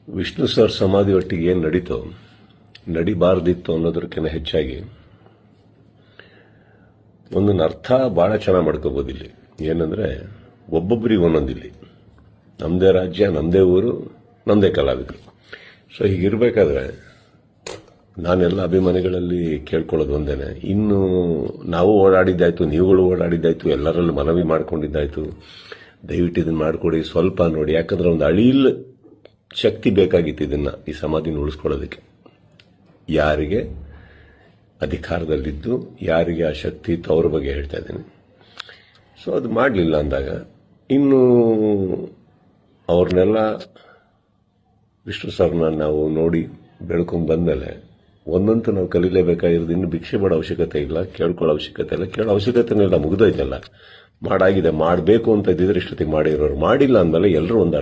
Vishnu sir ಸಮಾಧಿ ಒಟ್ಟಿಗೆ ಏನು ನಡೀತೋ ನಡಿಬಾರ್ದಿತ್ತು ಅನ್ನೋದಕ್ಕಿಂತ ಹೆಚ್ಚಾಗಿ ಒಂದೊಂದು ಅರ್ಥ ಭಾಳ ಚೆನ್ನಾಗಿ ಮಾಡ್ಕೋಬೋದು ಇಲ್ಲಿ. ಏನಂದ್ರೆ ಒಬ್ಬೊಬ್ಬರಿಗೆ ಒಂದೊಂದಿಲ್ಲಿ ನಮ್ಮದೇ ರಾಜ್ಯ, ನಮ್ಮದೇ ಊರು, ನಮ್ಮದೇ ಕಲಾವಿದರು. ಸೊ ಹೀಗಿರ್ಬೇಕಾದ್ರೆ ನಾನೆಲ್ಲ ಅಭಿಮಾನಿಗಳಲ್ಲಿ ಕೇಳ್ಕೊಳ್ಳೋದು ಒಂದೇನೆ, ಇನ್ನು ನಾವು ಓಡಾಡಿದ್ದಾಯ್ತು, ನೀವುಗಳು ಓಡಾಡಿದ್ದಾಯ್ತು, ಎಲ್ಲರಲ್ಲೂ ಮನವಿ ಮಾಡ್ಕೊಂಡಿದ್ದಾಯ್ತು, ದಯವಿಟ್ಟು ಇದನ್ನು ಮಾಡಿಕೊಡಿ, ಸ್ವಲ್ಪ ನೋಡಿ. ಯಾಕಂದ್ರೆ ಒಂದು ಅಳಿಲ್ ಶಕ್ತಿ ಬೇಕಾಗಿತ್ತು ಇದನ್ನ, ಈ ಸಮಾಧಿನ ಉಳಿಸ್ಕೊಳ್ಳೋದಕ್ಕೆ. ಯಾರಿಗೆ ಅಧಿಕಾರದಲ್ಲಿದ್ದು ಯಾರಿಗೆ ಆ ಶಕ್ತಿ ಇತ್ತು ಅವ್ರ ಬಗ್ಗೆ ಹೇಳ್ತಾ ಇದ್ದೀನಿ. ಸೊ ಅದು ಮಾಡಲಿಲ್ಲ ಅಂದಾಗ ಇನ್ನು ಅವ್ರನ್ನೆಲ್ಲ ವಿಷ್ಣು ಸರ್ನ ನಾವು ನೋಡಿ ಬೆಳ್ಕೊಂಡು ಬಂದಮೇಲೆ ಒಂದಂತೂ ನಾವು ಕಲೀಲೇಬೇಕಾಗಿರೋದು, ಇನ್ನು ಭಿಕ್ಷೆ ಮಾಡೋ ಅವಶ್ಯಕತೆ ಇಲ್ಲ, ಕೇಳ್ಕೊಳ್ಳೋ ಅವಶ್ಯಕತೆ ಇಲ್ಲ, ಕೇಳೋ ಅವಶ್ಯಕತೆನೆಲ್ಲ ಮುಗಿದೋಯ್ತಲ್ಲ. ಮಾಡಾಗಿದೆ, ಮಾಡಬೇಕು ಅಂತ ಇದ್ದಿದ್ರೆ ಇಷ್ಟೊತ್ತಿಗೆ ಮಾಡಿರೋರು. ಮಾಡಿಲ್ಲ ಅಂದಮೇಲೆ ಎಲ್ಲರೂ ಒಂದು